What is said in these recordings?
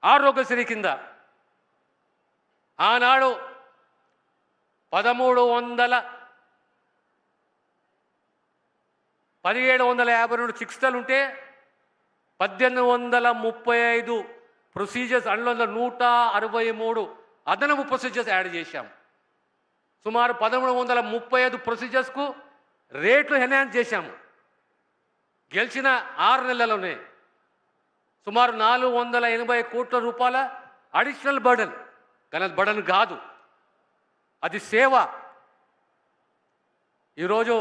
ఆరోగ్యశ్రీ కింద ఆనాడు 1752 చికిత్సలు ఉంటే 1835 ప్రొసీజర్స్, అందులో 163 అదనపు ప్రొసీజర్స్ యాడ్ చేశాం. సుమారు 1335 ప్రొసీజర్స్కు రేట్లు ఎన్హాన్స్ చేశాము. గెలిచిన 6 నెలల్లోనే సుమారు 480 కోట్ల రూపాయల అడిషనల్ బర్డన్. కానీ అది బర్డన్ కాదు, అది సేవ. ఈరోజు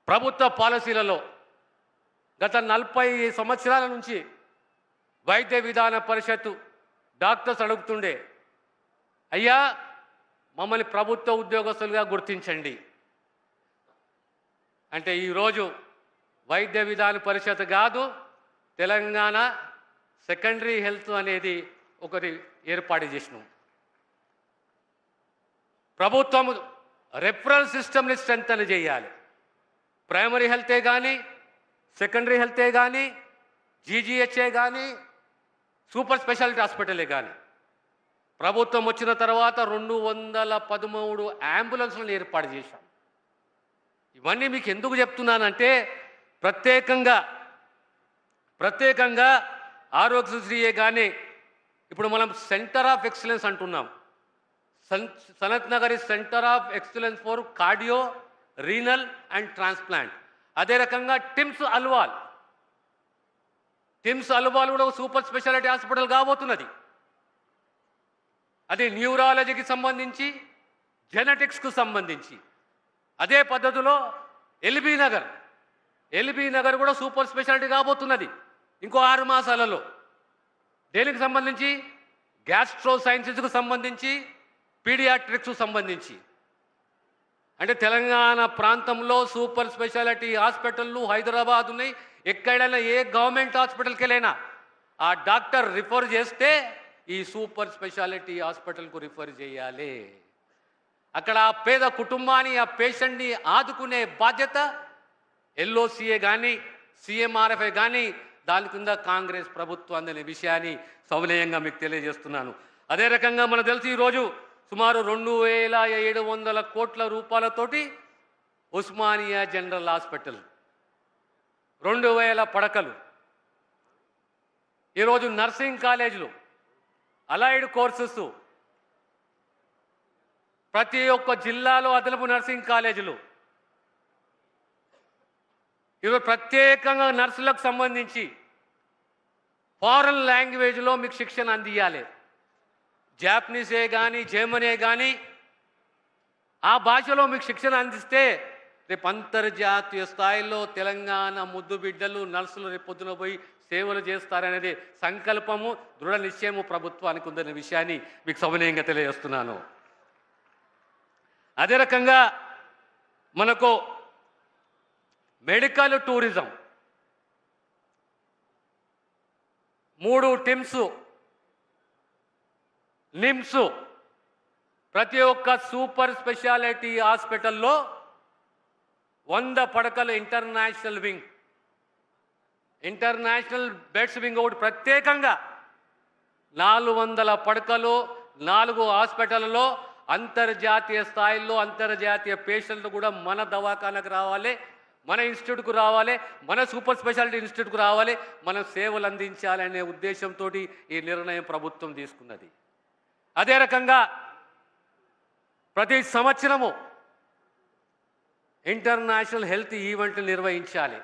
ప్రభుత్వ పాలసీలలో గత 40 సంవత్సరాల నుంచి వైద్య విధాన పరిషత్తు డాక్టర్స్ అడుగుతుండే, అయ్యా మమ్మల్ని ప్రభుత్వ ఉద్యోగస్తులుగా గుర్తించండి అంటే, ఈరోజు వైద్య విధాన పరిషత్ కాదు, తెలంగాణ సెకండరీ హెల్త్ అనేది ఒకటి ఏర్పాటు చేసినాం. ప్రభుత్వం రెఫరల్ సిస్టమ్ని స్ట్రెంథన్ చేయాలి. ప్రైమరీ హెల్తే కానీ, సెకండరీ హెల్తే కానీ, జీజీహెచ్ఏ కానీ, సూపర్ స్పెషాలిటీ హాస్పిటలే కానీ ప్రభుత్వం వచ్చిన తర్వాత 213 అంబులెన్స్లను ఏర్పాటు చేశాం. ఇవన్నీ మీకు ఎందుకు చెప్తున్నానంటే, ప్రత్యేకంగా ఆరోగ్యశ్రీయే కానీ ఇప్పుడు మనం సెంటర్ ఆఫ్ ఎక్సలెన్స్ అంటున్నాం. Sanath Nagar is centre of excellence for cardio, renal and transplant. అదే రకంగా టిమ్స్ అల్వాల్ కూడా సూపర్ స్పెషాలిటీ హాస్పిటల్ కాబోతున్నది. అది న్యూరాలజీకి సంబంధించి, జెనెటిక్స్కు సంబంధించి. అదే పద్ధతిలో ఎల్బీ నగర్ కూడా సూపర్ స్పెషాలిటీ కాబోతున్నది ఇంకో 6 మాసాలలో. దేనికి సంబంధించి? గ్యాస్ట్రో సైన్సెస్కు సంబంధించి, పీడియాట్రిక్స్కు సంబంధించి. అంటే తెలంగాణ ప్రాంతంలో సూపర్ స్పెషాలిటీ హాస్పిటళ్ళు హైదరాబాద్ ఉన్నాయి. ఎక్కడైనా ఏ గవర్నమెంట్ హాస్పిటల్కి వెళ్ళైనా ఆ డాక్టర్ రిఫర్ చేస్తే ఈ సూపర్ స్పెషాలిటీ హాస్పిటల్కు రిఫర్ చేయాలి. అక్కడ ఆ పేద కుటుంబాన్ని, ఆ పేషెంట్ని ఆదుకునే బాధ్యత ఎల్ఓసిఏ కానీ, సిఎంఆర్ఎఫ్ఏ కానీ దాని కింద కాంగ్రెస్ ప్రభుత్వం అనే విషయాన్ని సవినయంగా మీకు తెలియజేస్తున్నాను. అదే రకంగా మనకు తెలిసి ఈరోజు సుమారు 2700 కోట్ల రూపాయలతోటి ఉస్మానియా జనరల్ హాస్పిటల్, 2000 పడకలు, ఈరోజు నర్సింగ్ కాలేజీలు, అలైడ్ కోర్సెస్, ప్రతి ఒక్క జిల్లాలో అదనపు నర్సింగ్ కాలేజీలు. ఈరోజు ప్రత్యేకంగా నర్సులకు సంబంధించి ఫారెన్ లాంగ్వేజ్లో మీకు శిక్షణ అందియాలి. జాపనీసే కానీ, జర్మనీ కానీ ఆ భాషలో మీకు శిక్షణ అందిస్తే రేపు అంతర్జాతీయ స్థాయిలో తెలంగాణ ముద్దు బిడ్డలు, నర్సులు రేపు పొద్దున పోయి సేవలు చేస్తారనేది సంకల్పము, దృఢ నిశ్చయము ప్రభుత్వానికి ఉందనే విషయాన్ని మీకు సవినయంగా తెలియజేస్తున్నాను. అదే రకంగా మనకు మెడికల్ టూరిజం 3 టిమ్స్, నిమ్స్, ప్రతి ఒక్క సూపర్ స్పెషాలిటీ హాస్పిటల్లో 100 పడకలు ఇంటర్నేషనల్ బెడ్స్ వింగ్ ఒకటి ప్రత్యేకంగా 400 పడకలు 4 హాస్పిటల్లో అంతర్జాతీయ స్థాయిలో అంతర్జాతీయ పేషెంట్లు కూడా మన దవాఖానకు రావాలి, మన ఇన్స్టిట్యూట్కు రావాలి, మన సూపర్ స్పెషాలిటీ ఇన్స్టిట్యూట్కు రావాలి, మనం సేవలు అందించాలనే ఉద్దేశంతో ఈ నిర్ణయం ప్రభుత్వం తీసుకున్నది. అదే రకంగా ప్రతి సంవత్సరము ఇంటర్నేషనల్ హెల్త్ ఈవెంట్లు నిర్వహించాలి.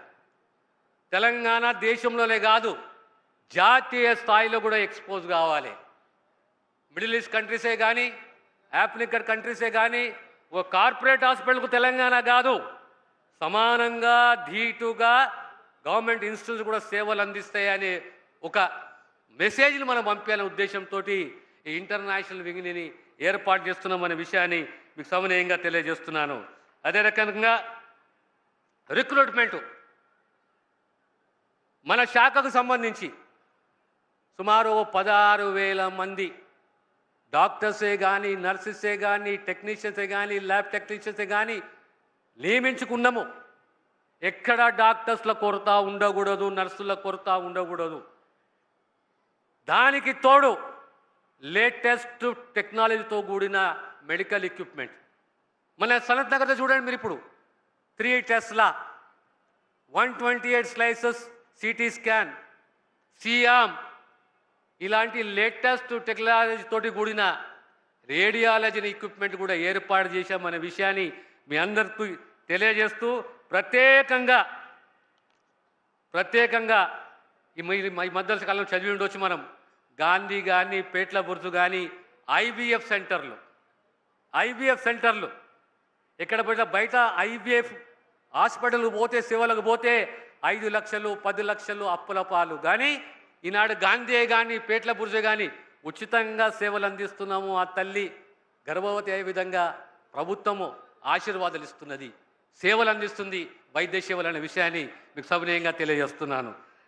తెలంగాణ దేశంలోనే కాదు జాతీయ స్థాయిలో కూడా ఎక్స్పోజ్ కావాలి. మిడిల్ ఈస్ట్ కంట్రీసే కానీ, ఆఫ్రికన్ కంట్రీసే కానీ ఒక కార్పొరేట్ హాస్పిటల్కు తెలంగాణ కాదు, సమానంగా ధీటుగా గవర్నమెంట్ ఇన్స్టిట్యూట్స్ కూడా సేవలు అందిస్తాయనే ఒక మెసేజ్ని మనం పంపాలనే ఉద్దేశంతో ఈ ఇంటర్నేషనల్ వింగ్ని ఏర్పాటు చేస్తున్నామనే విషయాన్ని మీకు సవినయంగా తెలియజేస్తున్నాను. అదే రకంగా రిక్రూట్మెంటు మన శాఖకు సంబంధించి సుమారు 16,000 మంది డాక్టర్సే కానీ, నర్సెసే కానీ, టెక్నీషియన్సే కానీ, ల్యాబ్ టెక్నీషియన్సే కానీ నియమించుకున్నాము. ఎక్కడ డాక్టర్స్ల కొరత ఉండకూడదు, నర్సుల కొరత ఉండకూడదు. దానికి తోడు లేటెస్ట్ టెక్నాలజీతో కూడిన మెడికల్ ఎక్విప్మెంట్. మన సనత్ నగర్లో చూడండి మీరు ఇప్పుడు 3 Tesla, 128 slices CT scan, SIAM ఇలాంటి లేటెస్ట్ టెక్నాలజీ తోటి కూడిన రేడియాలజీ ఎక్విప్మెంట్ కూడా ఏర్పాటు చేశామనే విషయాన్ని మీ అందరికీ తెలియజేస్తూ ప్రత్యేకంగా ఈ మధ్య కాలంలో చదివి ఉండొచ్చు మనం, గాంధీ కానీ పేట్ల బుర్జు కానీ ఐవీఎఫ్ సెంటర్లు ఎక్కడ బయట ఐవీఎఫ్ హాస్పిటల్కి పోతే సేవలకు పోతే 5 లక్షలు 10 లక్షలు అప్పుల పాలు. కానీ ఈనాడు గాంధీ కానీ పేట్ల బుర్జు కానీ ఉచితంగా సేవలు అందిస్తున్నాము. ఆ తల్లి గర్భవతి అయ్యే విధంగా ప్రభుత్వము ఆశీర్వాదాలు ఇస్తున్నది, సేవలు అందిస్తుంది, వైద్య సేవలు అనే విషయాన్ని మీకు సవినయంగా తెలియజేస్తున్నాను.